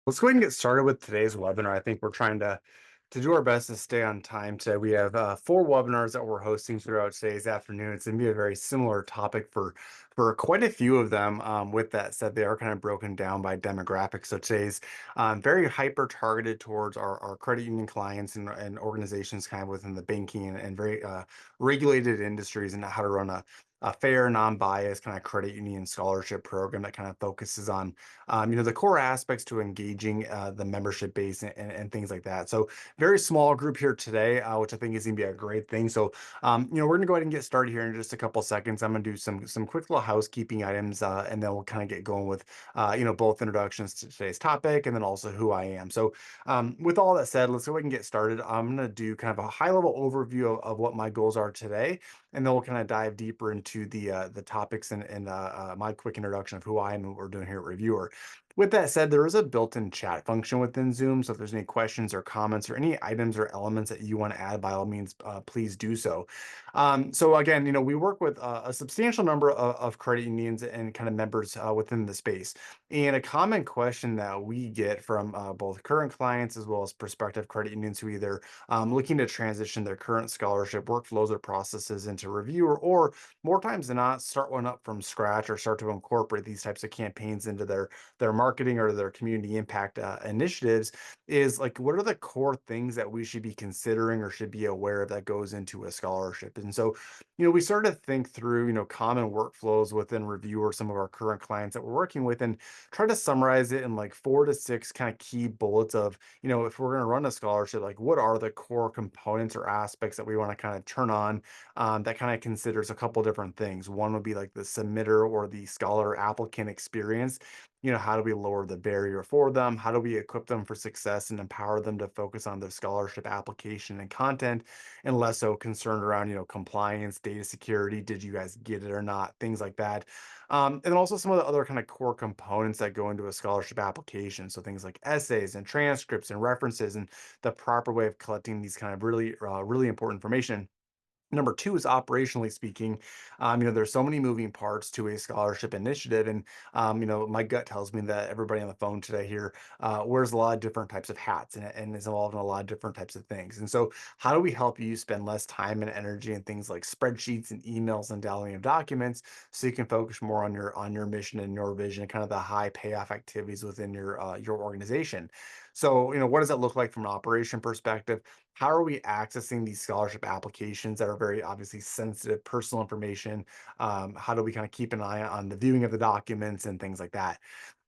Let's go ahead and get started with today's webinar. I think we're trying to do our best to stay on time today. We have four webinars that we're hosting throughout today's afternoon. It's going to be a very similar topic for quite a few of them. With that said, they are kind of broken down by demographics. So today's very hyper targeted towards our credit union clients and organizations kind of within the banking and very regulated industries and how to run a fair, non-biased kind of credit union scholarship program that kind of focuses on the core aspects to engaging the membership base and things like that. So very small group here today, which I think is going to be a great thing. So we're going to go ahead and get started here in just a couple seconds. I'm going to do some quick little housekeeping items, and then we'll kind of get going with both introductions to today's topic and then also who I am. So with all that said, let's go ahead and get started. I'm going to do kind of a high level overview of what my goals are today, and then we'll kind of dive deeper into the topics and my quick introduction of who I am and what we're doing here at Reviewer. With that said, there is a built-in chat function within Zoom. So if there's any questions or comments or any items or elements that you want to add, by all means, please do so. So again, we work with a substantial number of credit unions and kind of members within the space. And a common question that we get from both current clients as well as prospective credit unions who either looking to transition their current scholarship workflows or processes into Reviewer, or more times than not, start one up from scratch or start to incorporate these types of campaigns into their marketing or their community impact initiatives, is like, what are the core things that we should be considering or should be aware of that goes into a scholarship? And so, we started to think through, common workflows within Review or some of our current clients that we're working with and try to summarize it in like 4 to 6 kind of key bullets of, if we're going to run a scholarship, like what are the core components or aspects that we want to kind of turn on, that kind of considers a couple different things. One would be like the submitter or the scholar applicant experience. How do we lower the barrier for them? How do we equip them for success and empower them to focus on their scholarship application and content, and less so concerned around, compliance, data security, did you guys get it or not, things like that. And then also some of the other kind of core components that go into a scholarship application. So things like essays and transcripts and references and the proper way of collecting these kind of really important information. Number two is operationally speaking. There's so many moving parts to a scholarship initiative, and my gut tells me that everybody on the phone today here wears a lot of different types of hats and is involved in a lot of different types of things. And so, how do we help you spend less time and energy in things like spreadsheets and emails and downloading of documents, so you can focus more on your mission and your vision, and kind of the high payoff activities within your organization? So, what does that look like from an operation perspective? How are we accessing these scholarship applications that are very obviously sensitive personal information? How do we kind of keep an eye on the viewing of the documents and things like that?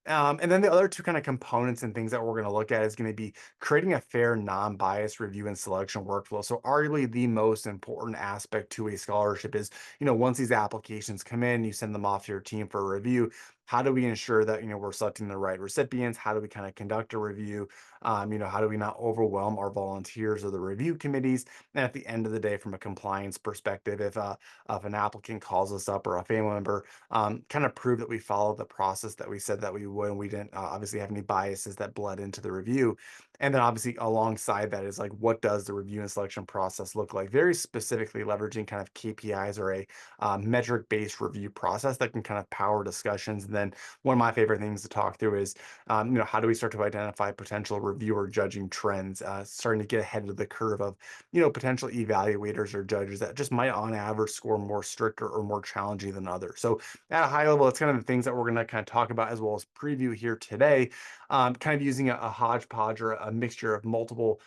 And then the other two kind of components and things that we're going to look at is going to be creating a fair, non-biased review and selection workflow. So arguably the most important aspect to a scholarship is, once these applications come in, you send them off to your team for a review. How do we ensure that, we're selecting the right recipients? How do we kind of conduct a review? How do we not overwhelm our volunteers or the review committees? And at the end of the day, from a compliance perspective, if an applicant calls us up or a family member, kind of prove that we followed the process that we said that we would, and we didn't obviously have any biases that bled into the review. And then obviously alongside that is like, what does the review and selection process look like? Very specifically leveraging kind of KPIs or a metric-based review process that can kind of power discussions. And then one of my favorite things to talk through is, how do we start to identify potential reviewer judging trends, starting to get ahead of the curve of, potential evaluators or judges that just might on average score more stricter or more challenging than others. So at a high level, it's kind of the things that we're going to kind of talk about as well as preview here today, kind of using a hodgepodge or a mixture of multiple,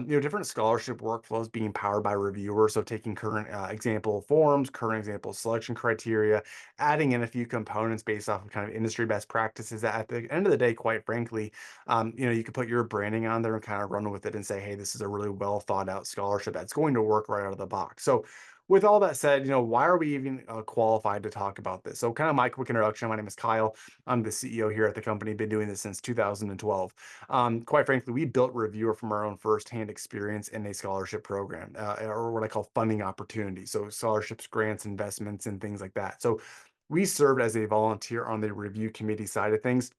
different scholarship workflows being powered by reviewers. So taking current example forms, current example selection criteria, adding in a few components based off of kind of industry best practices that at the end of the day, quite frankly, you could put your branding on there and kind of run with it and say, hey, this is a really well thought out scholarship that's going to work right out of the box. So with all that said, why are we even qualified to talk about this? So kind of my quick introduction. My name is Kyle. I'm the CEO here at the company. Been doing this since 2012. Quite frankly, we built Reviewer from our own firsthand experience in a scholarship program, or what I call funding opportunities. So scholarships, grants, investments, and things like that. So we served as a volunteer on the review committee side of things.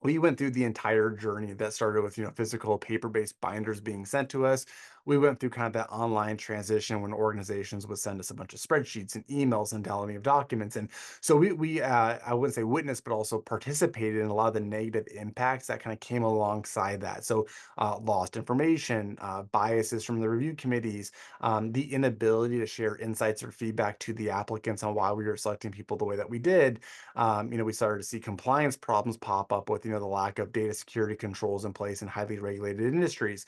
We went through the entire journey that started with, physical paper-based binders being sent to us. We went through kind of that online transition when organizations would send us a bunch of spreadsheets and emails and downloading of documents. And so I wouldn't say witnessed, but also participated in a lot of the negative impacts that kind of came alongside that. So lost information, biases from the review committees, the inability to share insights or feedback to the applicants on why we were selecting people the way that we did. We started to see compliance problems pop up with, the lack of data security controls in place in highly regulated industries.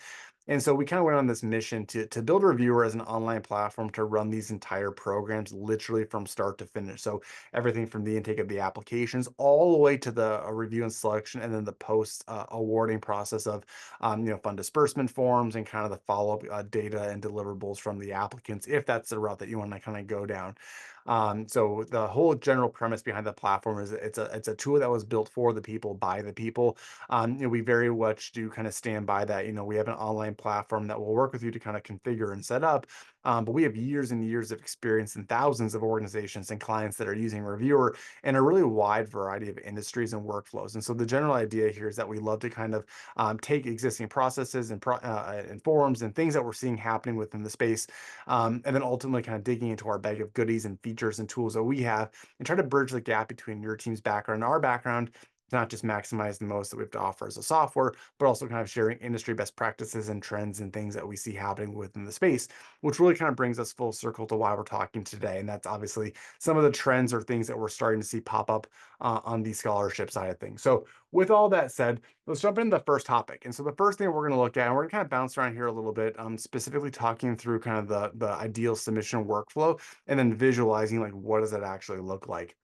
And so we kind of went on this mission to build Reviewer as an online platform to run these entire programs literally from start to finish. So everything from the intake of the applications all the way to the review and selection, and then the post awarding process of fund disbursement forms and kind of the follow up data and deliverables from the applicants, if that's the route that you want to kind of go down. So the whole general premise behind the platform is it's a tool that was built for the people by the people. We very much do kind of stand by that. We have an online platform that will work with you to kind of configure and set up. But we have years and years of experience and thousands of organizations and clients that are using Reviewer in a really wide variety of industries and workflows. And so the general idea here is that we love to kind of take existing processes and forums and things that we're seeing happening within the space, and then ultimately kind of digging into our bag of goodies and features and tools that we have and try to bridge the gap between your team's background and our background to not just maximize the most that we have to offer as a software, but also kind of sharing industry best practices and trends and things that we see happening within the space, which really kind of brings us full circle to why we're talking today. And that's obviously some of the trends or things that we're starting to see pop up on the scholarship side of things. So with all that said, let's jump into the first topic. And so the first thing we're going to look at, and we're going to kind of bounce around here a little bit, specifically talking through kind of the ideal submission workflow, and then visualizing like what does that actually look like,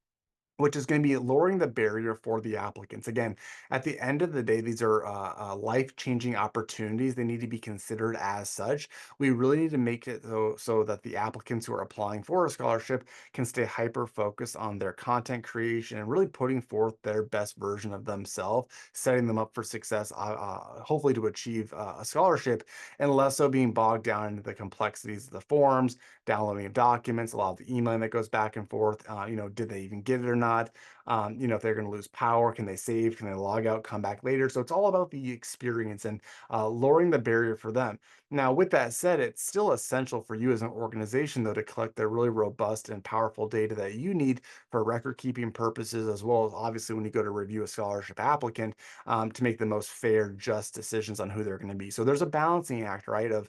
which is going to be lowering the barrier for the applicants. Again, at the end of the day, these are life-changing opportunities. They need to be considered as such. We really need to make it so that the applicants who are applying for a scholarship can stay hyper-focused on their content creation and really putting forth their best version of themselves, setting them up for success, hopefully to achieve a scholarship, and less so being bogged down into the complexities of the forms, downloading of documents, a lot of the emailing that goes back and forth. Did they even get it or not? If they're going to lose power, can they save? Can they log out, come back later? So it's all about the experience and lowering the barrier for them. Now, with that said, it's still essential for you as an organization, though, to collect the really robust and powerful data that you need for record keeping purposes, as well as obviously when you go to review a scholarship applicant, to make the most fair, just decisions on who they're going to be. So there's a balancing act, right, of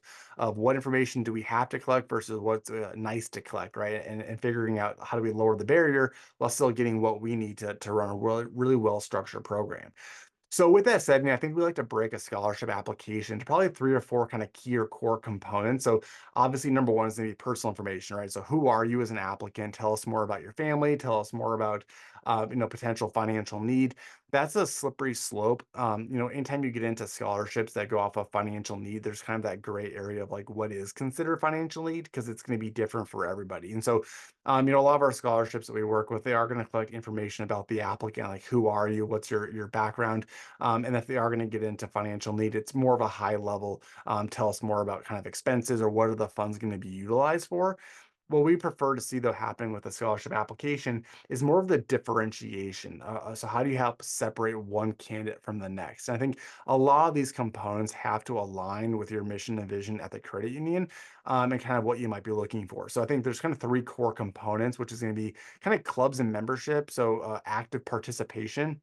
what information do we have to collect versus what's nice to collect, right? And figuring out how do we lower the barrier while still getting what we need to run a really, really well structured program. So with that said, I think we like to break a scholarship application into probably three or four kind of key or core components. So obviously, number one is going to be personal information, right? So who are you as an applicant? Tell us more about your family. Tell us more about, potential financial need. That's a slippery slope. Anytime you get into scholarships that go off of financial need, there's kind of that gray area of like what is considered financial need because it's going to be different for everybody. And so, a lot of our scholarships that we work with, they are going to collect information about the applicant, like who are you, what's your background, and if they are going to get into financial need, it's more of a high level. Tell us more about kind of expenses or what are the funds going to be utilized for. What we prefer to see, though, happening with a scholarship application is more of the differentiation. So, how do you help separate one candidate from the next? And I think a lot of these components have to align with your mission and vision at the credit union, and kind of what you might be looking for. So, I think there's kind of three core components, which is going to be kind of clubs and membership. So, active participation,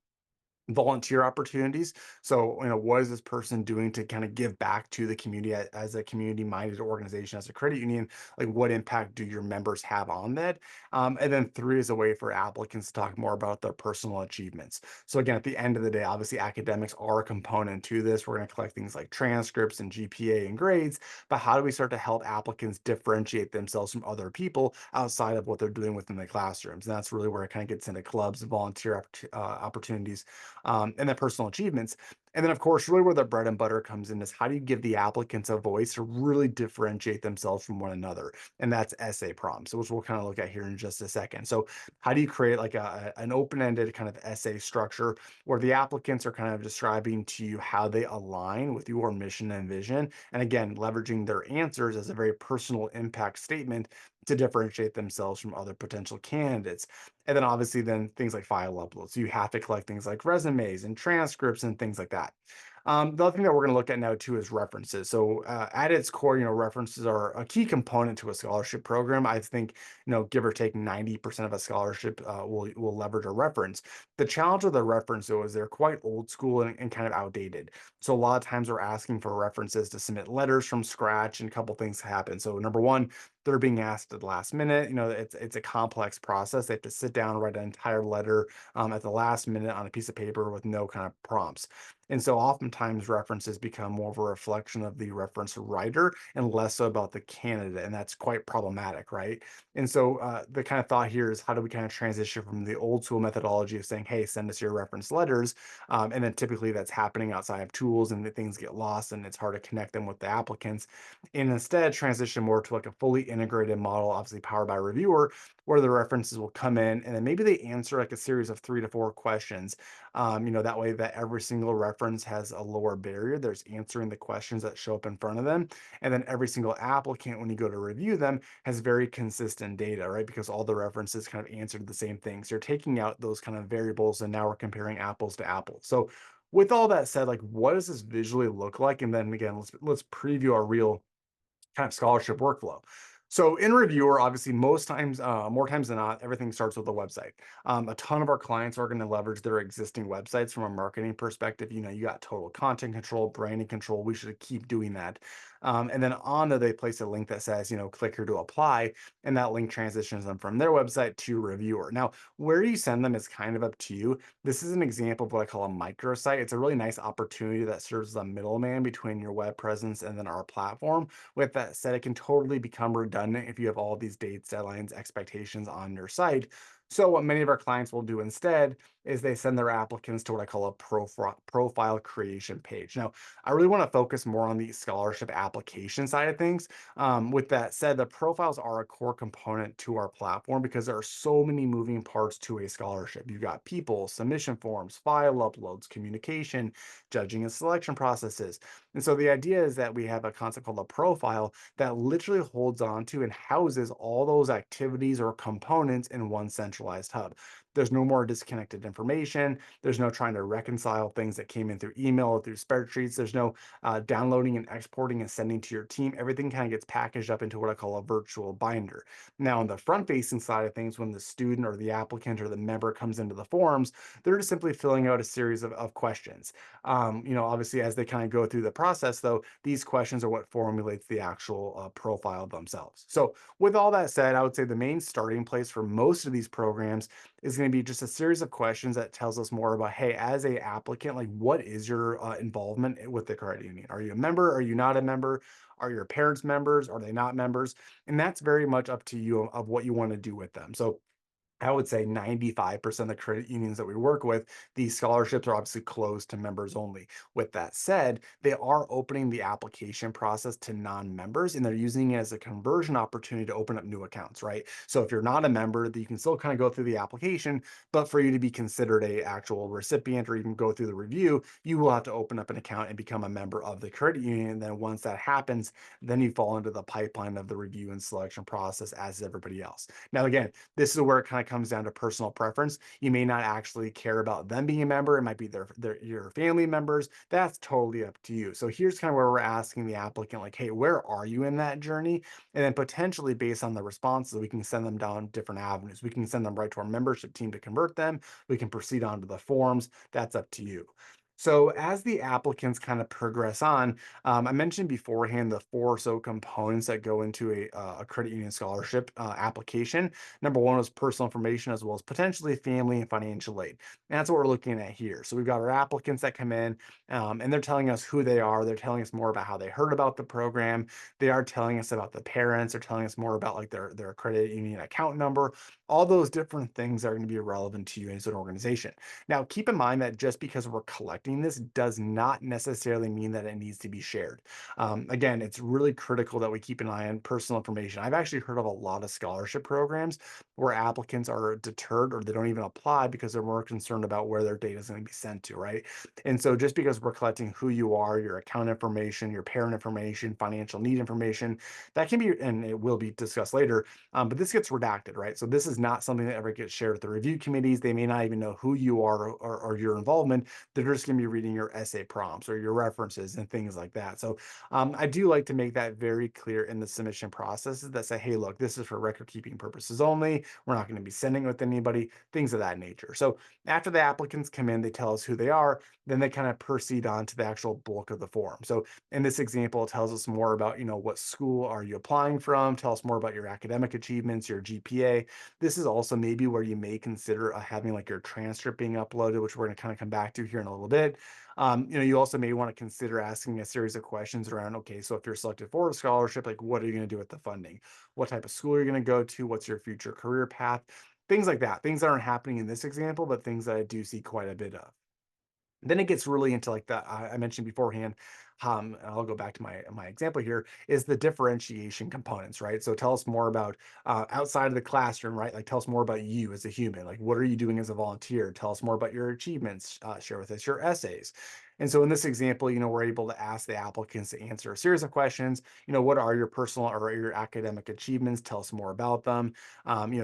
volunteer opportunities. So, what is this person doing to kind of give back to the community as a community minded organization, as a credit union? Like, what impact do your members have on that? And then three is a way for applicants to talk more about their personal achievements. So, again, at the end of the day, obviously, academics are a component to this. We're going to collect things like transcripts and GPA and grades, but how do we start to help applicants differentiate themselves from other people outside of what they're doing within the classrooms? And that's really where it kind of gets into clubs, volunteer opportunities, and then personal achievements. And then, of course, really where the bread and butter comes in is how do you give the applicants a voice to really differentiate themselves from one another? And that's essay prompts, which we'll kind of look at here in just a second. So, how do you create like an open ended kind of essay structure where the applicants are kind of describing to you how they align with your mission and vision? And again, leveraging their answers as a very personal impact statement to differentiate themselves from other potential candidates. And then obviously then things like file uploads. So you have to collect things like resumes and transcripts and things like that. The other thing that we're going to look at now too is references. So at its core, references are a key component to a scholarship program. I think, give or take 90% of a scholarship will leverage a reference. The challenge with a reference though is they're quite old school and kind of outdated. So a lot of times we're asking for references to submit letters from scratch, and a couple things happen. So number one, they're being asked at the last minute. It's a complex process. They have to sit down, write an entire letter at the last minute on a piece of paper with no kind of prompts. And so oftentimes references become more of a reflection of the reference writer and less so about the candidate. And that's quite problematic, right? And so the kind of thought here is how do we kind of transition from the old school methodology of saying, hey, send us your reference letters. And then typically that's happening outside of tools and the things get lost and it's hard to connect them with the applicants. And instead transition more to like a fully integrated model, obviously powered by reviewer, where the references will come in and then maybe they answer like a series of 3 to 4 questions. That way that every single reference has a lower barrier. There's answering the questions that show up in front of them. And then every single applicant, when you go to review them, has very consistent data, right? Because all the references kind of answered the same things. You're taking out those kind of variables and now we're comparing apples to apples. So with all that said, like what does this visually look like? And then again, let's preview our real kind of scholarship workflow. So in reviewer, obviously, most times, more times than not, everything starts with a website. A ton of our clients are going to leverage their existing websites from a marketing perspective. You got total content control, branding control. We should keep doing that. And then on there, they place a link that says, click here to apply, and that link transitions them from their website to reviewer. Now, where you send them is kind of up to you. This is an example of what I call a microsite. It's a really nice opportunity that serves as a middleman between your web presence and then our platform. With that said, it can totally become redundant if you have all these dates, deadlines, expectations on your site. So what many of our clients will do instead is they send their applicants to what I call a profile creation page. Now, I really want to focus more on the scholarship application side of things. With that said, the profiles are a core component to our platform because there are so many moving parts to a scholarship. You've got people, submission forms, file uploads, communication, judging and selection processes. And so the idea is that we have a concept called a profile that literally holds on to and houses all those activities or components in one centralized hub. There's no more disconnected information. There's no trying to reconcile things that came in through email or through spreadsheets. There's no downloading and exporting and sending to your team. Everything kind of gets packaged up into what I call a virtual binder. Now, on the front facing side of things, when the student or the applicant or the member comes into the forms, they're just simply filling out a series of questions. Obviously, as they kind of go through the process, though, these questions are what formulates the actual profile themselves. So, with all that said, I would say the main starting place for most of these programs is going to be just a series of questions that tells us more about, hey, as a applicant, like what is your involvement with the credit union? Are you a member? Are you not a member? Are your parents members? Are they not members? And that's very much up to you of what you want to do with them. So I would say 95% of the credit unions that we work with, these scholarships are obviously closed to members only. With that said, they are opening the application process to non-members and they're using it as a conversion opportunity to open up new accounts, right? So if you're not a member, you can still kind of go through the application, but for you to be considered a actual recipient or even go through the review, you will have to open up an account and become a member of the credit union. And then once that happens, then you fall into the pipeline of the review and selection process as everybody else. Now, again, this is where it kind of comes down to personal preference. You may not actually care about them being a member. It might be your family members. That's totally up to you. So here's kind of where we're asking the applicant, like, hey, where are you in that journey? And then potentially based on the responses, we can send them down different avenues. We can send them right to our membership team to convert them. We can proceed on to the forms. That's up to you. So as the applicants kind of progress on, I mentioned beforehand the four or so components that go into a credit union scholarship application. Number one is personal information as well as potentially family and financial aid. And that's what we're looking at here. So we've got our applicants that come in and they're telling us who they are. They're telling us more about how they heard about the program. They are telling us about the parents. They're telling us more about like their credit union account number. All those different things are going to be relevant to you as an organization. Now, keep in mind that just because we're collecting collecting this does not necessarily mean that it needs to be shared. Again, it's really critical that we keep an eye on personal information. I've actually heard of a lot of scholarship programs where applicants are deterred or they don't even apply because they're more concerned about where their data is going to be sent to, right? And so just because we're collecting who you are, your account information, your parent information, financial need information, that can be, and it will be discussed later, but this gets redacted, right? So this is not something that ever gets shared with the review committees. They may not even know who you are or your involvement. They're just going to be reading your essay prompts or your references and things like that. So I do like to make that very clear in the submission processes that say, hey, look, this is for record keeping purposes only. We're not going to be sending it with anybody, things of that nature. So after the applicants come in, they tell us who they are, then they kind of proceed on to the actual bulk of the form. So in this example, it tells us more about, what school are you applying from? Tell us more about your academic achievements, your GPA. This is also maybe where you may consider having like your transcript being uploaded, which we're going to kind of come back to here in a little bit. You also may want to consider asking a series of questions around, okay, so if you're selected for a scholarship, like what are you going to do with the funding? What type of school are you going to go to? What's your future career path? Things like that. Things that aren't happening in this example, but things that I do see quite a bit of. Then it gets really into like that I mentioned beforehand. And I'll go back to my example here is the differentiation components, right? So tell us more about outside of the classroom, right? Like tell us more about you as a human. Like what are you doing as a volunteer? Tell us more about your achievements. Share with us your essays. And so in this example, we're able to ask the applicants to answer a series of questions. What are your personal or your academic achievements? Tell us more about them.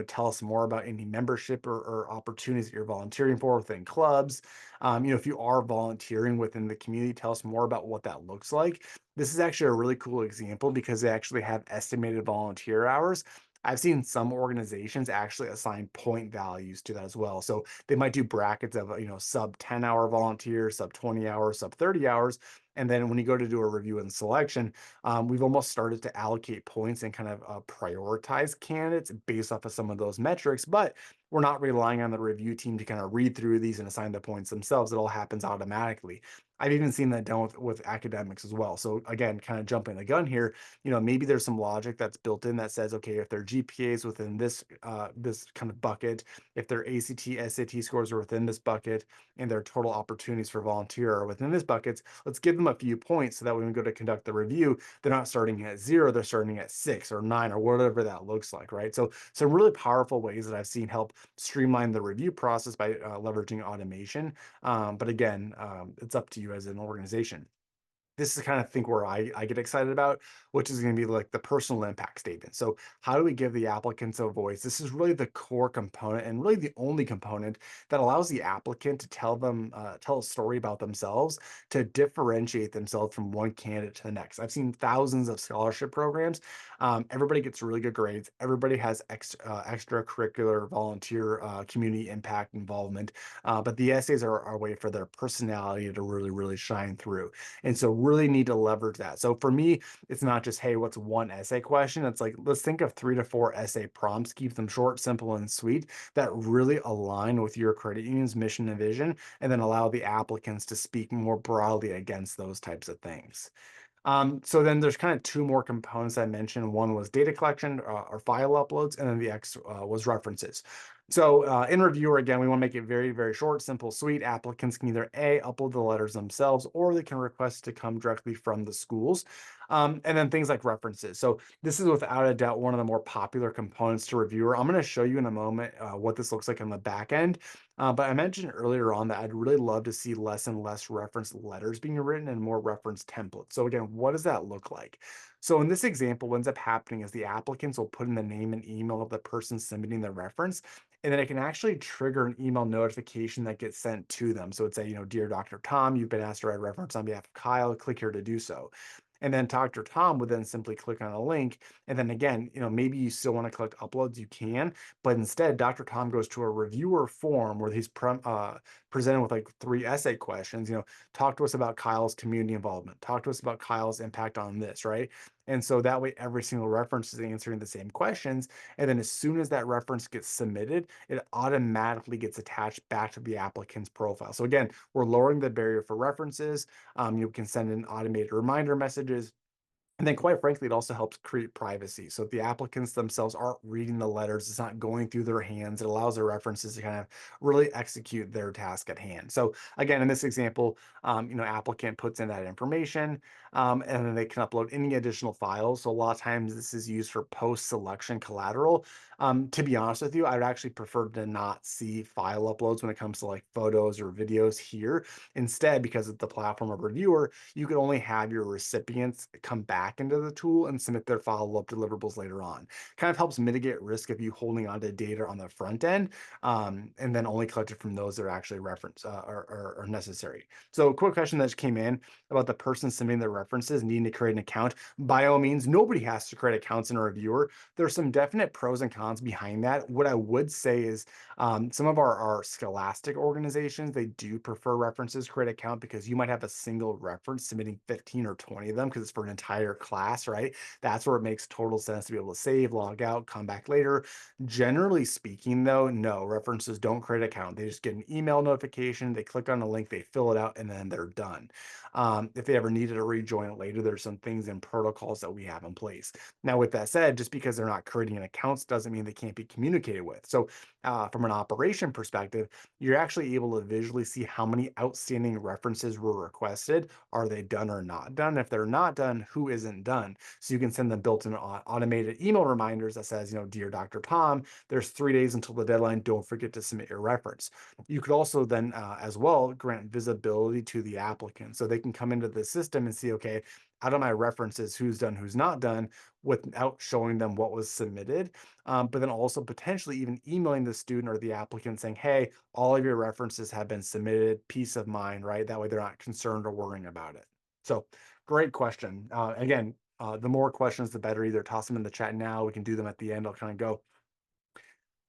Tell us more about any membership or opportunities that you're volunteering for within clubs. If you are volunteering within the community, tell us more about what that looks like. This is actually a really cool example because they actually have estimated volunteer hours. I've seen some organizations actually assign point values to that as well. So they might do brackets of, sub 10-hour volunteers, sub 20 hours, sub 30 hours. And then when you go to do a review and selection, we've almost started to allocate points and kind of prioritize candidates based off of some of those metrics. But we're not relying on the review team to kind of read through these and assign the points themselves. It all happens automatically. I've even seen that done with academics as well. So again, kind of jumping the gun here, maybe there's some logic that's built in that says, okay, if their GPAs within this kind of bucket, if their ACT, SAT scores are within this bucket, and their total opportunities for volunteer are within this buckets, let's give them a few points so that when we go to conduct the review, they're not starting at 0, they're starting at 6 or 9 or whatever that looks like, right? So some really powerful ways that I've seen help streamline the review process by leveraging automation. But again, it's up to you as an organization. This is the kind of thing where I get excited about, which is going to be like the personal impact statement. So how do we give the applicants a voice? This is really the core component and really the only component that allows the applicant to tell a story about themselves, to differentiate themselves from one candidate to the next. I've seen thousands of scholarship programs. Everybody gets really good grades. Everybody has extracurricular volunteer community impact involvement. But the essays are a way for their personality to really, really shine through. And so really need to leverage that. So for me, it's not just, hey, what's one essay question? It's like, let's think of 3 to 4 essay prompts, keep them short, simple, and sweet that really align with your credit union's mission and vision, and then allow the applicants to speak more broadly against those types of things. So then there's kind of 2 more components I mentioned. One was data collection or file uploads, and then the X was references. So in reviewer, again, we want to make it very, very short, simple, sweet. Applicants can either A, upload the letters themselves, or they can request to come directly from the schools. And then things like references. So this is without a doubt one of the more popular components to reviewer. I'm going to show you in a moment what this looks like on the back end. But I mentioned earlier on that I'd really love to see less and less reference letters being written and more reference templates. So again, what does that look like? So in this example, what ends up happening is the applicants will put in the name and email of the person submitting the reference, and then it can actually trigger an email notification that gets sent to them. So it's a, dear Dr. Tom, you've been asked to write a reference on behalf of Kyle. Click here to do so. And then Dr. Tom would then simply click on a link. And then again, maybe you still want to click uploads, you can, but instead Dr. Tom goes to a reviewer form where he's presented with like 3 essay questions. Talk to us about Kyle's community involvement. Talk to us about Kyle's impact on this, right? And so that way every single reference is answering the same questions. And then as soon as that reference gets submitted, it automatically gets attached back to the applicant's profile. So again, we're lowering the barrier for references. You can send in automated reminder messages. And then, quite frankly, it also helps create privacy. So if the applicants themselves aren't reading the letters, it's not going through their hands. It allows their references to kind of really execute their task at hand. So again, in this example, applicant puts in that information, and then they can upload any additional files. So a lot of times, this is used for post-selection collateral. To be honest with you, I would actually prefer to not see file uploads when it comes to like photos or videos here. Instead, because of the platform of reviewer, you could only have your recipients come back into the tool and submit their follow-up deliverables later on. Kind of helps mitigate risk of you holding onto data on the front end, and then only collect it from those that are actually reference or necessary. So, a quick question that just came in about the person submitting their references needing to create an account. By all means, nobody has to create accounts in a reviewer. There's some definite pros and cons behind that. What I would say is some of our scholastic organizations, they do prefer references create account because you might have a single reference submitting 15 or 20 of them because it's for an entire class, right? That's where it makes total sense to be able to save, log out, come back later. Generally speaking, though, no, references don't create account. They just get an email notification, they click on a link, they fill it out, and then they're done. If they ever needed to rejoin it later, there's some things and protocols that we have in place. Now, with that said, just because they're not creating an accounts doesn't mean they can't be communicated with. So, from an operation perspective, you're actually able to visually see how many outstanding references were requested. Are they done or not done? If they're not done, who isn't done? So you can send them built-in automated email reminders that says, dear Dr. Tom, there's 3 days until the deadline. Don't forget to submit your reference. You could also then, as well, grant visibility to the applicant so they can come into the system and see, okay, out of my references, who's done, who's not done, without showing them what was submitted. But then also potentially even emailing the student or the applicant saying, hey, all of your references have been submitted, peace of mind, right? That way they're not concerned or worrying about it. So great question. Again, the more questions, the better. Either toss them in the chat now. We can do them at the end. I'll kind of go.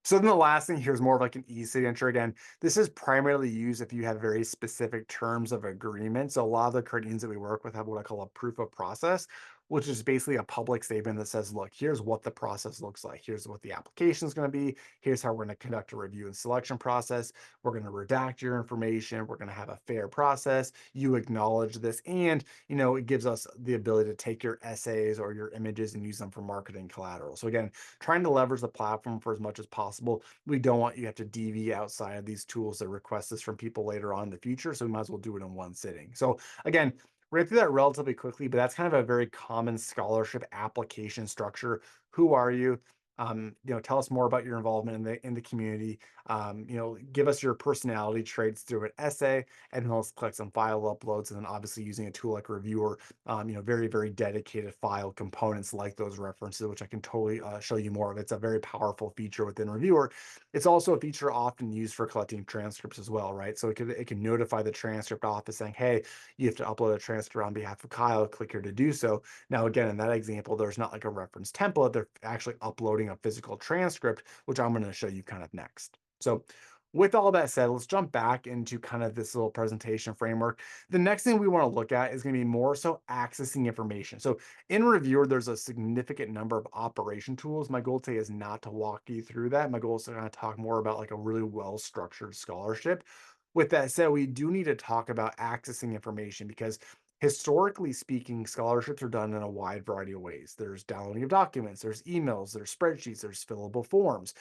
So then the last thing here is more of like an e-signature. Again, this is primarily used if you have very specific terms of agreement. So a lot of the credit unions that we work with have what I call a proof of process, which is basically a public statement that says, look, here's what the process looks like. Here's what the application is going to be. Here's how we're going to conduct a review and selection process. We're going to redact your information. We're going to have a fair process. You acknowledge this. And, it gives us the ability to take your essays or your images and use them for marketing collateral. So again, trying to leverage the platform for as much as possible. We don't want you to have to deviate outside of these tools that request this from people later on in the future. So we might as well do it in one sitting. So again, we're going through that relatively quickly, but that's kind of a very common scholarship application structure. Who are you? Tell us more about your involvement in the community. Give us your personality traits through an essay, and then let's collect some file uploads. And then obviously using a tool like Reviewer, very, very dedicated file components like those references, which I can totally show you more of. It's a very powerful feature within Reviewer. It's also a feature often used for collecting transcripts as well, right? So it can notify the transcript office saying, hey, you have to upload a transcript on behalf of Kyle, click here to do so. Now, again, in that example, there's not like a reference template. They're actually uploading a physical transcript, which I'm going to show you kind of next. So with all that said, let's jump back into kind of this little presentation framework. The next thing we want to look at is going to be more so accessing information. So in Reviewer, there's a significant number of operation tools. My goal today is not to walk you through that. My goal is to kind of talk more about like a really well-structured scholarship. With that said, we do need to talk about accessing information because historically speaking, scholarships are done in a wide variety of ways. There's downloading of documents, there's emails, there's spreadsheets, there's fillable forms.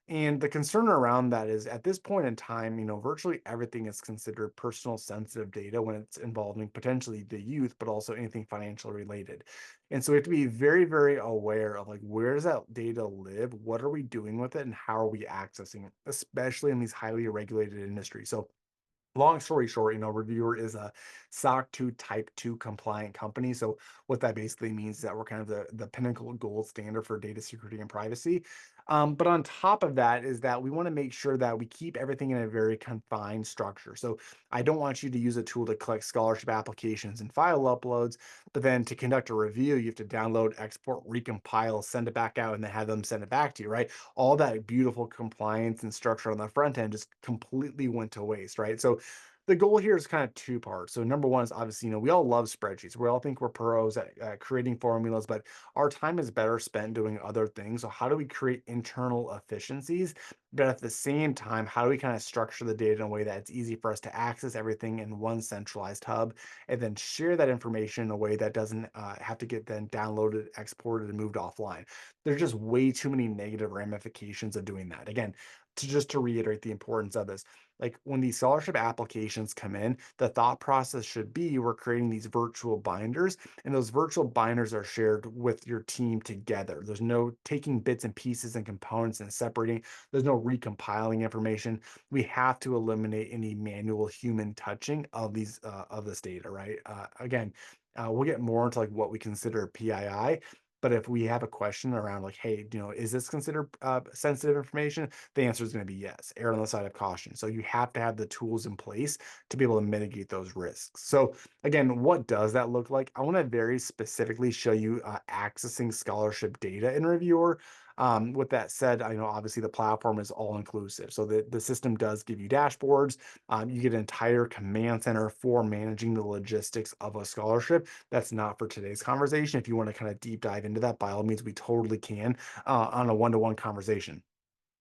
And the concern around that is at this point in time, virtually everything is considered personal sensitive data when it's involving potentially the youth, but also anything financial related. And so we have to be very, very aware of like, where does that data live? What are we doing with it? And how are we accessing it, especially in these highly regulated industries? So long story short, Reviewer is a SOC 2 Type 2 compliant company. So what that basically means is that we're kind of the pinnacle gold standard for data security and privacy. But on top of that is that we want to make sure that we keep everything in a very confined structure. So I don't want you to use a tool to collect scholarship applications and file uploads, but then to conduct a review, you have to download, export, recompile, send it back out, and then have them send it back to you, right? All that beautiful compliance and structure on the front end just completely went to waste, right? So The goal here is kind of two parts. So number one is obviously, we all love spreadsheets. We all think we're pros at creating formulas, but our time is better spent doing other things. So how do we create internal efficiencies? But at the same time, how do we kind of structure the data in a way that it's easy for us to access everything in one centralized hub and then share that information in a way that doesn't have to get then downloaded, exported, and moved offline? There's just way too many negative ramifications of doing that. Again, to reiterate the importance of this, like when these scholarship applications come in, the thought process should be we're creating these virtual binders, and those virtual binders are shared with your team together. There's no taking bits and pieces and components and separating. There's no recompiling information. We have to eliminate any manual human touching of these of this data, right? Again, we'll get more into like what we consider PII. But if we have a question around like, hey, is this considered sensitive information? The answer is going to be yes, err on the side of caution. So you have to have the tools in place to be able to mitigate those risks. So again, what does that look like? I want to very specifically show you accessing scholarship data in Reviewer. With that said, I know obviously the platform is all inclusive. So the system does give you dashboards. You get an entire command center for managing the logistics of a scholarship. That's not for today's conversation. If you want to kind of deep dive into that, by all means, we totally can on a one-to-one conversation.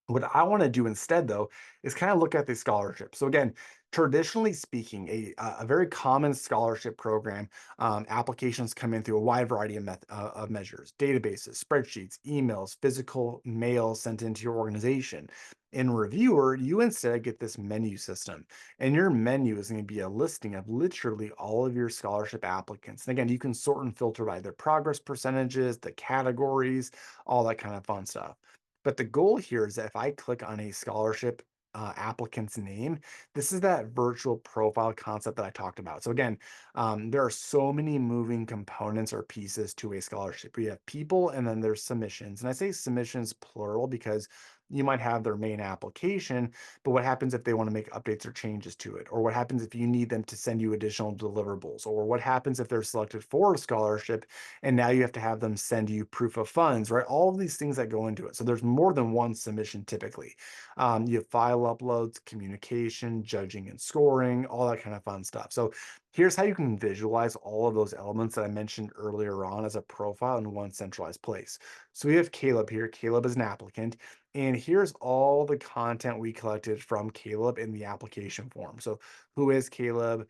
What I want to do instead, though, is kind of look at the scholarship. So again, traditionally speaking, a very common scholarship program, applications come in through a wide variety of measures: databases, spreadsheets, emails, physical mail sent into your organization. In Reviewer, you instead get this menu system, and your menu is going to be a listing of literally all of your scholarship applicants. And again, you can sort and filter by their progress percentages, the categories, all that kind of fun stuff. But the goal here is that if I click on a scholarship applicant's name, this is that virtual profile concept that I talked about. So again, there are so many moving components or pieces to a scholarship. We have people, and then there's submissions. And I say submissions plural because you might have their main application, but what happens if they want to make updates or changes to it? Or what happens if you need them to send you additional deliverables? Or what happens if they're selected for a scholarship and now you have to have them send you proof of funds, right? All of these things that go into it. So there's more than one submission typically. You have file uploads, communication, judging and scoring, all that kind of fun stuff. So here's how you can visualize all of those elements that I mentioned earlier on as a profile in one centralized place. So we have Caleb here. Caleb is an applicant. And here's all the content we collected from Caleb in the application form. So who is Caleb?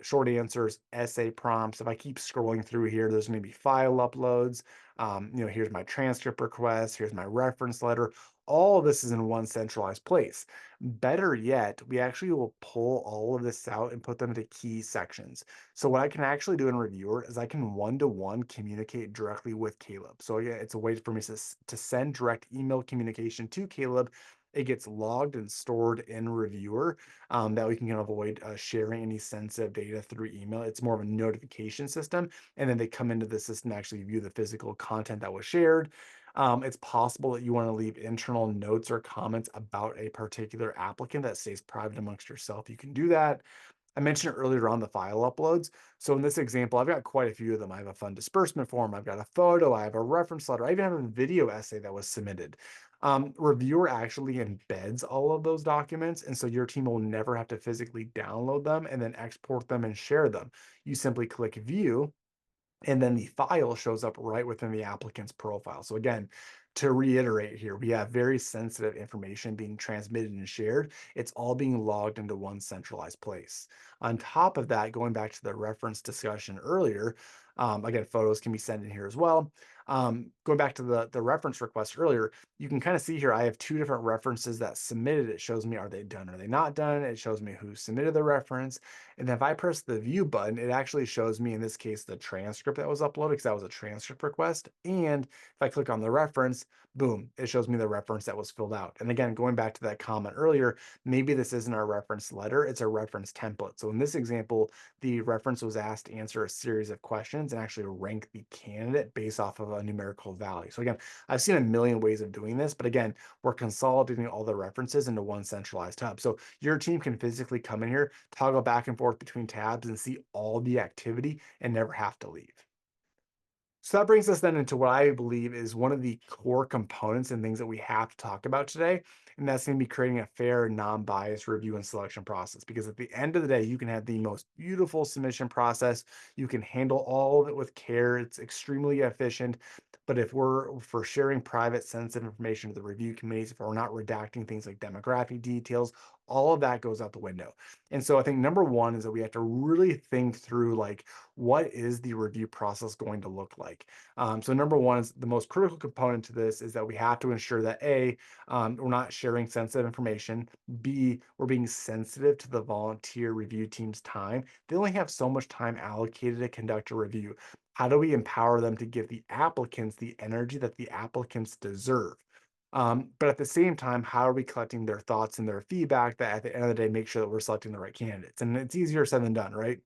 Short answers, essay prompts. If I keep scrolling through here, there's going to be file uploads. Here's my transcript request. Here's my reference letter. All of this is in one centralized place. Better yet, we actually will pull all of this out and put them into key sections. So what I can actually do in Reviewer is I can one-to-one communicate directly with Caleb. So yeah, it's a way for me to send direct email communication to Caleb. It gets logged and stored in Reviewer, that we can avoid sharing any sensitive data through email. It's more of a notification system, and then they come into the system to actually view the physical content that was shared. It's possible that you want to leave internal notes or comments about a particular applicant that stays private amongst yourself. You can do that. I mentioned earlier on the file uploads. So in this example, I've got quite a few of them. I have a fund disbursement form, I've got a photo, I have a reference letter, I even have a video essay that was submitted. Reviewer actually embeds all of those documents, and so your team will never have to physically download them and then export them and share them. You simply click view, and then the file shows up right within the applicant's profile. So again, to reiterate here, we have very sensitive information being transmitted and shared. It's all being logged into one centralized place. On top of that, going back to the reference discussion earlier, again, photos can be sent in here as well. Going back to the reference request earlier, you can kind of see here, I have two different references that submitted. It shows me, are they done? Are they not done? It shows me who submitted the reference. And then if I press the view button, it actually shows me, in this case, the transcript that was uploaded because that was a transcript request. And if I click on the reference, boom, it shows me the reference that was filled out. And again, going back to that comment earlier, maybe this isn't our reference letter, it's a reference template. So in this example, the reference was asked to answer a series of questions and actually rank the candidate based off of a numerical value. So again, I've seen a million ways of doing this, but again, we're consolidating all the references into one centralized hub. So your team can physically come in here, toggle back and forth between tabs and see all the activity and never have to leave. So that brings us then into what I believe is one of the core components and things that we have to talk about today. And that's going to be creating a fair, non-biased review and selection process. Because at the end of the day, you can have the most beautiful submission process. You can handle all of it with care. It's extremely efficient. But if we're sharing private, sensitive information to the review committees, if we're not redacting things like demographic details, all of that goes out the window. And so I think number one is that we have to really think through like, what is the review process going to look like? So number one is the most critical component to this is that we have to ensure that A, we're not sharing sensitive information. B, we're being sensitive to the volunteer review team's time. They only have so much time allocated to conduct a review. How do we empower them to give the applicants the energy that the applicants deserve? But at the same time, how are we collecting their thoughts and their feedback that at the end of the day make sure that we're selecting the right candidates? And it's easier said than done, right?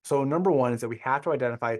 So number one is that we have to identify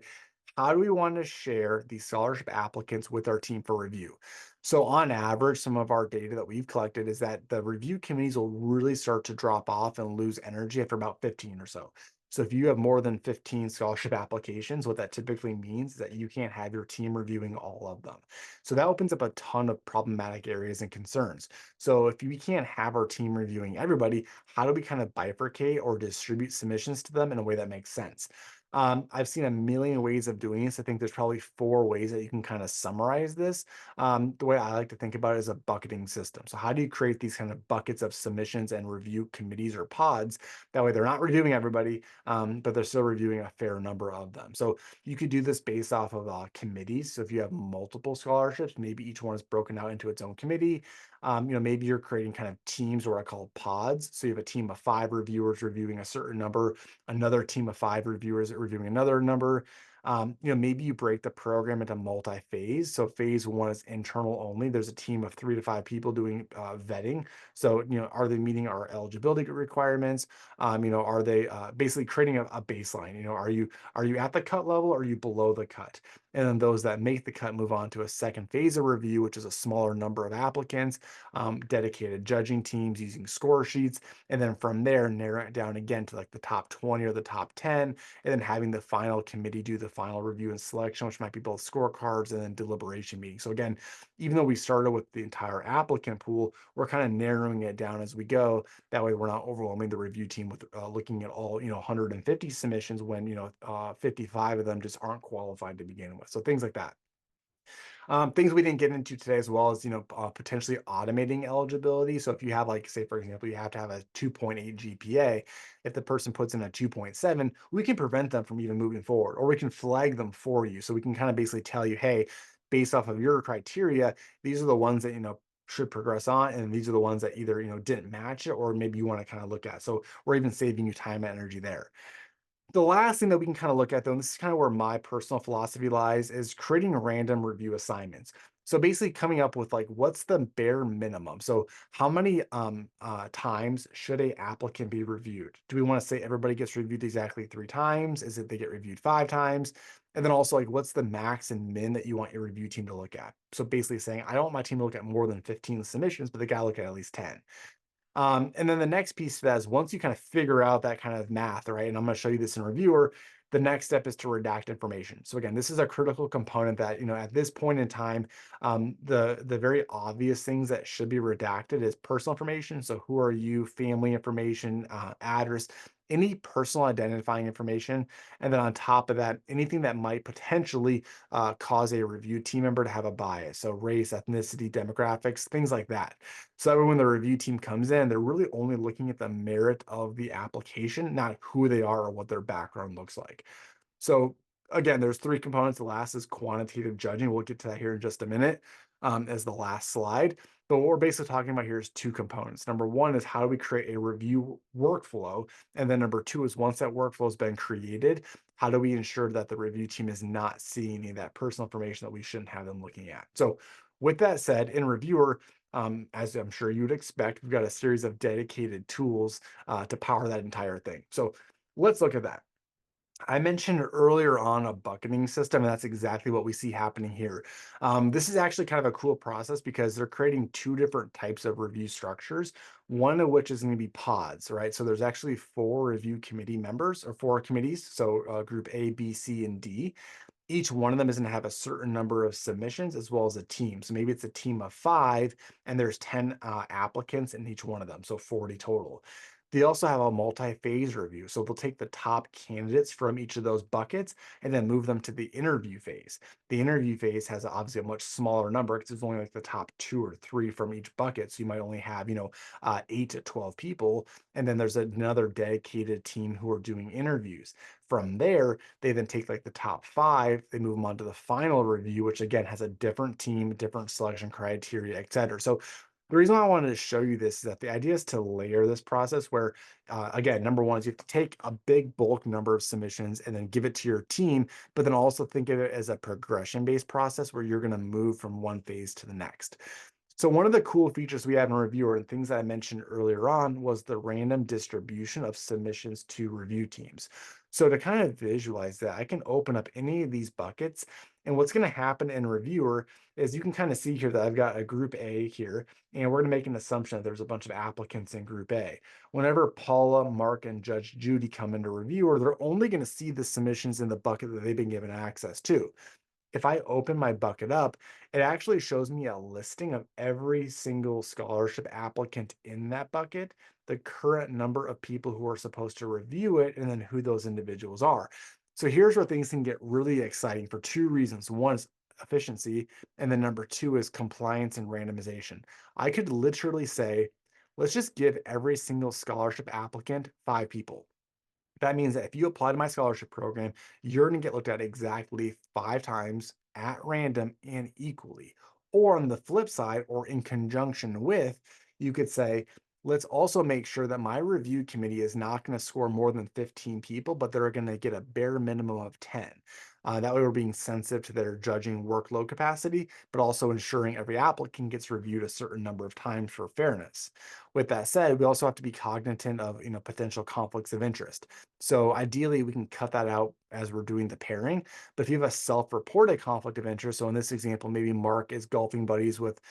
how do we want to share the scholarship applicants with our team for review. So on average, some of our data that we've collected is that the review committees will really start to drop off and lose energy after about 15 or so. So if you have more than 15 scholarship applications, what that typically means is that you can't have your team reviewing all of them. So that opens up a ton of problematic areas and concerns. So if we can't have our team reviewing everybody, how do we kind of bifurcate or distribute submissions to them in a way that makes sense? I've seen a million ways of doing this. I think there's probably four ways that you can kind of summarize this. The way I like to think about it is a bucketing system. So how do you create these kind of buckets of submissions and review committees or pods? That way they're not reviewing everybody, but they're still reviewing a fair number of them. So you could do this based off of committees. So if you have multiple scholarships, maybe each one is broken out into its own committee. Maybe you're creating kind of teams, or what I call pods. So you have a team of 5 reviewers reviewing a certain number, another team of 5 reviewers reviewing another number. Maybe you break the program into multi-phase. So phase one is internal only. There's a team of 3 to 5 people doing vetting. So, are they meeting our eligibility requirements? Are they basically creating a baseline? Are you at the cut level or are you below the cut? And then those that make the cut move on to a second phase of review, which is a smaller number of applicants, dedicated judging teams using score sheets. And then from there, narrow it down again to like the top 20 or the top 10, and then having the final committee do the final review and selection, which might be both scorecards and then deliberation meetings. So again, even though we started with the entire applicant pool, we're kind of narrowing it down as we go. That way we're not overwhelming the review team with looking at all, 150 submissions when, 55 of them just aren't qualified to begin with. So things like that. Things we didn't get into today as well as, potentially automating eligibility. So if you have like, say, for example, you have to have a 2.8 GPA, if the person puts in a 2.7, we can prevent them from even moving forward, or we can flag them for you. So we can kind of basically tell you, hey, based off of your criteria, these are the ones that, should progress on, and these are the ones that either, didn't match it, or maybe you want to kind of look at. So we're even saving you time and energy there. The last thing that we can kind of look at, though, and this is kind of where my personal philosophy lies, is creating random review assignments. So basically coming up with like, what's the bare minimum? So how many times should a applicant be reviewed? Do we want to say everybody gets reviewed exactly 3 times? Is it they get reviewed 5 times? And then also like, what's the max and min that you want your review team to look at? So basically saying, I don't want my team to look at more than 15 submissions, but they got to look at least 10. And then the next piece of that is once you kind of figure out that kind of math, right? And I'm going to show you this in Reviewer. The next step is to redact information. So again, this is a critical component that, at this point in time, the very obvious things that should be redacted is personal information. So who are you, family information, address, any personal identifying information. And then on top of that, anything that might potentially cause a review team member to have a bias. So race, ethnicity, demographics, things like that. So when the review team comes in, they're really only looking at the merit of the application, not who they are or what their background looks like. So again, there's 3 components. The last is quantitative judging. We'll get to that here in just a minute as the last slide. But what we're basically talking about here is 2 components. Number one is how do we create a review workflow? And then number two is once that workflow has been created, how do we ensure that the review team is not seeing any of that personal information that we shouldn't have them looking at? So with that said, in Reviewer, as I'm sure you would expect, we've got a series of dedicated tools to power that entire thing. So let's look at that. I mentioned earlier on a bucketing system, and that's exactly what we see happening here. This is actually kind of a cool process because they're creating two different types of review structures, one of which is going to be pods, right? So there's actually four review committee members or four committees. So group A, B, C, and D. Each one of them is going to have a certain number of submissions as well as a team. So maybe it's a team of five, and there's 10 applicants in each one of them, so 40 total. They also have a multi-phase review. So they'll take the top candidates from each of those buckets and then move them to the interview phase. The interview phase has obviously a much smaller number because it's only like the top two or three from each bucket. So you might only have, 8 to 12 people. And then there's another dedicated team who are doing interviews. From there, they then take like the top five, they move them on to the final review, which again has a different team, different selection criteria, et cetera. So the reason why I wanted to show you this is that the idea is to layer this process where, again, number one is you have to take a big bulk number of submissions and then give it to your team, but then also think of it as a progression-based process where you're going to move from one phase to the next. So one of the cool features we have in Reviewer and things that I mentioned earlier on was the random distribution of submissions to review teams. So to kind of visualize that, I can open up any of these buckets, and what's going to happen in Reviewer is you can kind of see here that I've got a group A here, and we're going to make an assumption that there's a bunch of applicants in group A. Whenever Paula, Mark, and Judge Judy come into Reviewer, they're only going to see the submissions in the bucket that they've been given access to. If I open my bucket up, it actually shows me a listing of every single scholarship applicant in that bucket, the current number of people who are supposed to review it, and then who those individuals are. So here's where things can get really exciting for two reasons. One is efficiency, and then number two is compliance and randomization. I could literally say, let's just give every single scholarship applicant five people. That means that if you apply to my scholarship program, you're going to get looked at exactly five times at random and equally. Or on the flip side, or in conjunction with, you could say, let's also make sure that my review committee is not going to score more than 15 people, but they're going to get a bare minimum of 10. That way, we're being sensitive to their judging workload capacity, but also ensuring every applicant gets reviewed a certain number of times for fairness. With that said, we also have to be cognizant of potential conflicts of interest. So ideally, we can cut that out as we're doing the pairing. But if you have a self-reported conflict of interest, so in this example, maybe Mark is golfing buddies with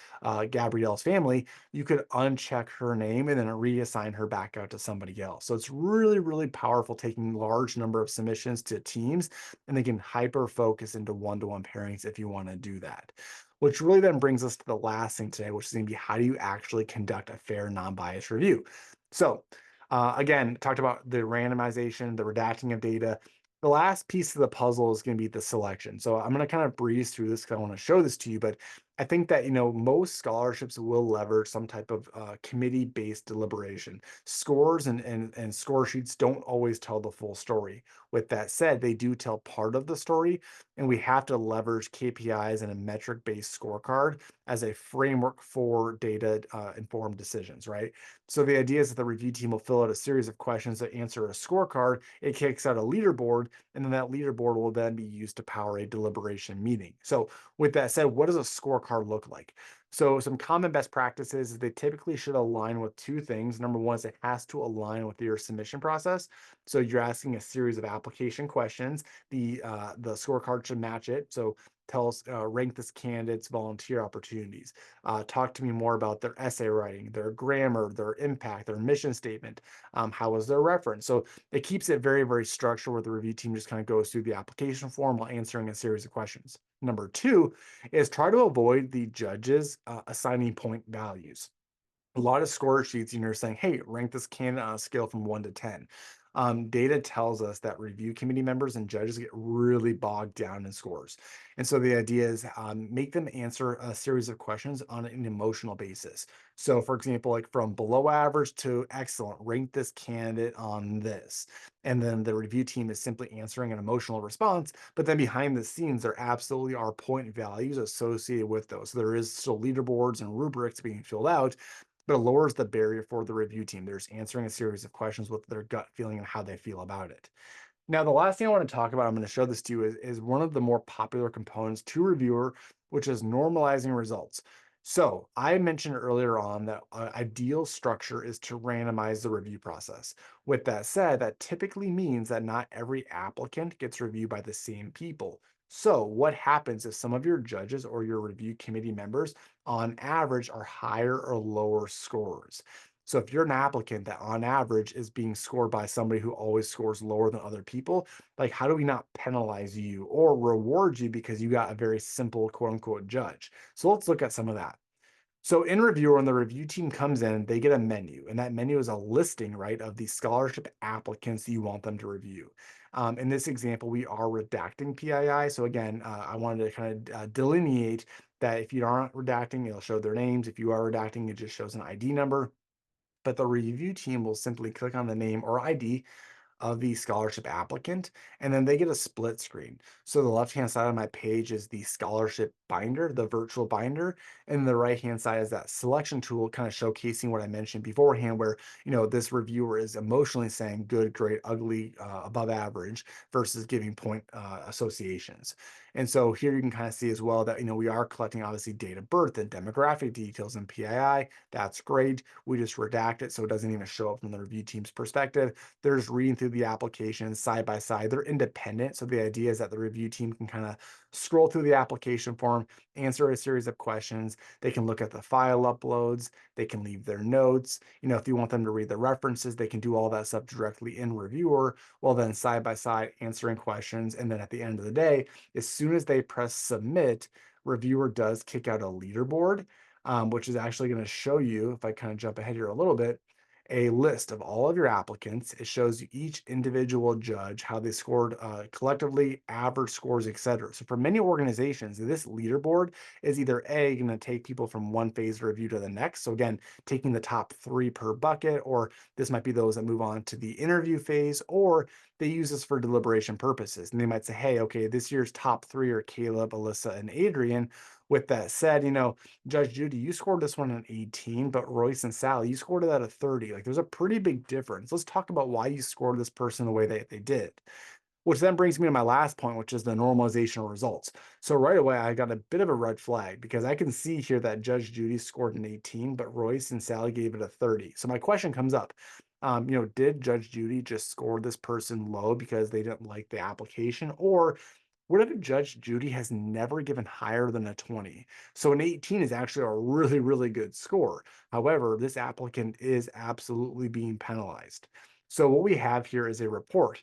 Gabrielle's family, you could uncheck her name and then reassign her back out to somebody else. So it's really, really powerful taking large number of submissions to teams, and they can hyper focus into one-to-one pairings if you want to do that. Which really then brings us to the last thing today, which is going to be how do you actually conduct a fair, non-biased review? So again, talked about the randomization, the redacting of data. The last piece of the puzzle is going to be the selection. So I'm going to kind of breeze through this because I want to show this to you, but I think that most scholarships will leverage some type of committee-based deliberation. Scores and score sheets don't always tell the full story. With that said, they do tell part of the story, and we have to leverage KPIs and a metric-based scorecard as a framework for data informed decisions, right? So the idea is that the review team will fill out a series of questions that answer a scorecard. It kicks out a leaderboard, and then that leaderboard will then be used to power a deliberation meeting. So with that said, what does a scorecard look like? So some common best practices is they typically should align with two things. Number one is it has to align with your submission process. So you're asking a series of application questions. The scorecard should match it. So tell us, rank this candidate's volunteer opportunities. Talk to me more about their essay writing, their grammar, their impact, their mission statement. How was their reference? So it keeps it very, very structured where the review team just kind of goes through the application form while answering a series of questions. Number two is try to avoid the judges assigning point values. A lot of score sheets, you're saying, hey, rank this candidate on a scale from 1 to 10. Data tells us that review committee members and judges get really bogged down in scores. And so the idea is make them answer a series of questions on an emotional basis. So for example, like from below average to excellent, rank this candidate on this. And then the review team is simply answering an emotional response, but then behind the scenes, there absolutely are point values associated with those. So there is still leaderboards and rubrics being filled out, but it lowers the barrier for the review team. They're just answering a series of questions with their gut feeling and how they feel about it. Now, the last thing I want to talk about, I'm going to show this to you, is one of the more popular components to reviewer, which is normalizing results. So I mentioned earlier on that ideal structure is to randomize the review process. With that said, that typically means that not every applicant gets reviewed by the same people. So what happens if some of your judges or your review committee members on average are higher or lower scorers? So if you're an applicant that on average is being scored by somebody who always scores lower than other people, like how do we not penalize you or reward you because you got a very simple quote unquote judge? So let's look at some of that. So in review, when the review team comes in, they get a menu, and that menu is a listing, right, of the scholarship applicants you want them to review. In this example, we are redacting PII. So again, I wanted to kind of delineate that if you aren't redacting, it'll show their names. If you are redacting, it just shows an ID number. But the review team will simply click on the name or ID of the scholarship applicant, and then they get a split screen. So the left-hand side of my page is the scholarship binder, the virtual binder, and the right-hand side is that selection tool, kind of showcasing what I mentioned beforehand, where this reviewer is emotionally saying good, great, ugly, above average, versus giving point associations. And so here you can kind of see as well that we are collecting obviously date of birth and demographic details in PII. That's great. We just redact it so it doesn't even show up from the review team's perspective. They're just reading through the application side by side. They're independent. So the idea is that the review team can kind of scroll through the application form, answer a series of questions. They can look at the file uploads. They can leave their notes. If you want them to read the references, they can do all that stuff directly in Reviewer, while then side by side answering questions. And then at the end of the day, as soon as they press submit, Reviewer does kick out a leaderboard, which is actually going to show you, if I kind of jump ahead here a little bit, a list of all of your applicants. It shows you each individual judge, how they scored collectively, average scores, etc. So for many organizations, this leaderboard is either A, going to take people from one phase of review to the next. So again, taking the top three per bucket, or this might be those that move on to the interview phase, or they use this for deliberation purposes. And they might say, hey, okay, this year's top three are Caleb, Alyssa, and Adrian. With that said, Judge Judy, you scored this one an 18, but Royce and Sally, you scored it at a 30. Like there's a pretty big difference. Let's talk about why you scored this person the way they did. Which then brings me to my last point, which is the normalization of results. So right away, I got a bit of a red flag because I can see here that Judge Judy scored an 18, but Royce and Sally gave it a 30. So my question comes up, did Judge Judy just score this person low because they didn't like the application? Or what if Judge Judy has never given higher than a 20? So an 18 is actually a really, really good score. However, this applicant is absolutely being penalized. So what we have here is a report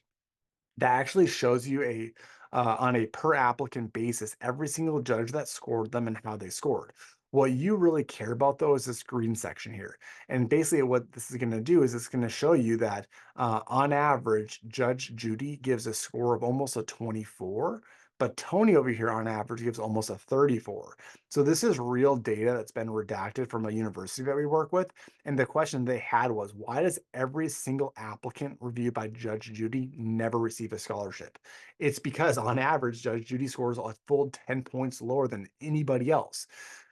that actually shows you on a per applicant basis every single judge that scored them and how they scored. What you really care about though is this green section here. And basically what this is going to do is it's going to show you that on average, Judge Judy gives a score of almost a 24, but Tony over here on average gives almost a 34. So this is real data that's been redacted from a university that we work with. And the question they had was, why does every single applicant reviewed by Judge Judy never receive a scholarship? It's because on average, Judge Judy scores a full 10 points lower than anybody else.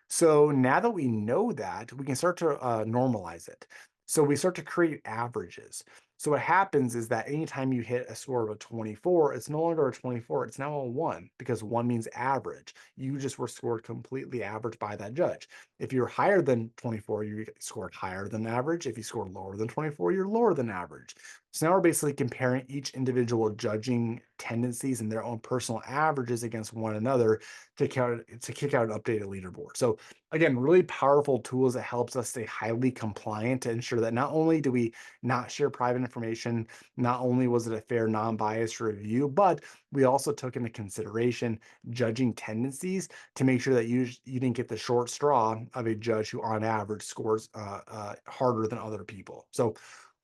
So now that we know that, we can start to normalize it. So we start to create averages. So what happens is that anytime you hit a score of a 24, it's no longer a 24, it's now a 1 because 1 means average. You just were scored completely average by that judge. If you're higher than 24, you scored higher than average. If you scored lower than 24, you're lower than average. So now we're basically comparing each individual judging tendencies and their own personal averages against one another to kick out an updated leaderboard. So again, really powerful tools that helps us stay highly compliant to ensure that not only do we not share private information, not only was it a fair, non-biased review, but we also took into consideration judging tendencies to make sure that you didn't get the short straw of a judge who on average scores harder than other people. So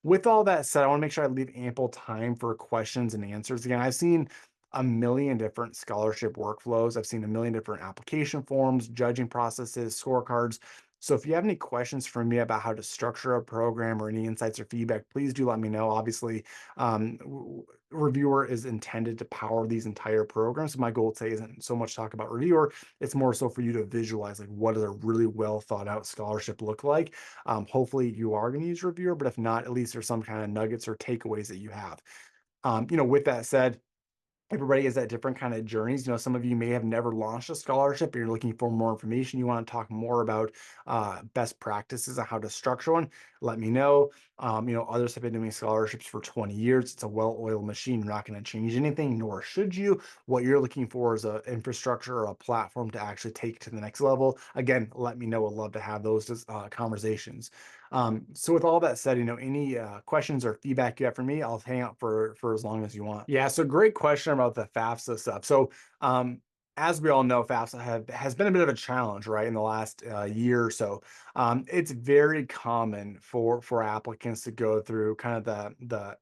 with all that said, I want to make sure I leave ample time for questions and answers. Again, I've seen a million different scholarship workflows. I've seen a million different application forms, judging processes, scorecards. So if you have any questions for me about how to structure a program or any insights or feedback, please do let me know. Obviously, Reviewer is intended to power these entire programs. So my goal today isn't so much talk about Reviewer. It's more so for you to visualize like what does a really well thought out scholarship look like. Hopefully you are going to use Reviewer, but if not, at least there's some kind of nuggets or takeaways that you have. With that said, everybody is at different kind of journeys. Some of you may have never launched a scholarship. You're looking for more information. You want to talk more about best practices on how to structure one. Let me know. Others have been doing scholarships for 20 years. It's a well-oiled machine. You're not going to change anything, nor should you. What you're looking for is an infrastructure or a platform to actually take to the next level. Again, let me know. I'd love to have those conversations. So with all that said, any questions or feedback you have for me, I'll hang out for as long as you want. Yeah, so great question about the FAFSA stuff. So as we all know, FAFSA has been a bit of a challenge, right, in the last year or so. It's very common for applicants to go through kind of the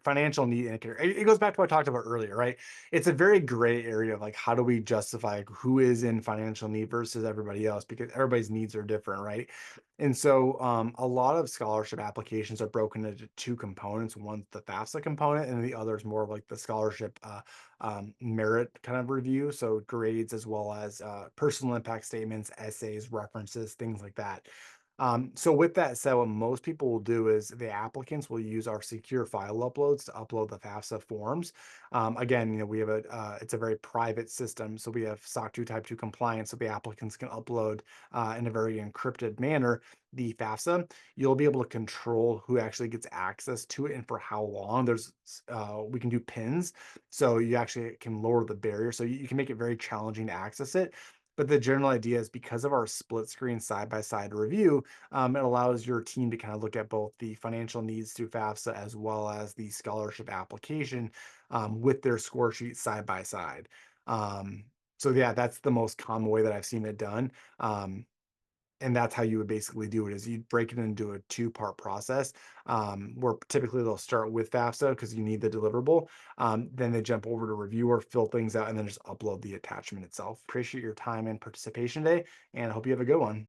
financial need indicator. It goes back to what I talked about earlier, right? It's a very gray area of like how do we justify who is in financial need versus everybody else because everybody's needs are different, right? And so a lot of scholarship applications are broken into two components. One's the FAFSA component, and the other is more of like the scholarship merit kind of review. So grades as well as personal impact statements, essays, references, things like that. So with that said, what most people will do is the applicants will use our secure file uploads to upload the FAFSA forms. Again, we have it's a very private system. So we have SOC 2 Type 2 compliance. So the applicants can upload in a very encrypted manner the FAFSA. You'll be able to control who actually gets access to it and for how long. We can do pins. So you actually can lower the barrier. So you can make it very challenging to access it. But the general idea is because of our split screen side by side review, it allows your team to kind of look at both the financial needs through FAFSA as well as the scholarship application with their score sheet side by side. So yeah, that's the most common way that I've seen it done. And that's how you would basically do it is you break it into a two-part process where typically they'll start with FAFSA because you need the deliverable. Then they jump over to reviewer, fill things out, and then just upload the attachment itself. Appreciate your time and participation today, and I hope you have a good one.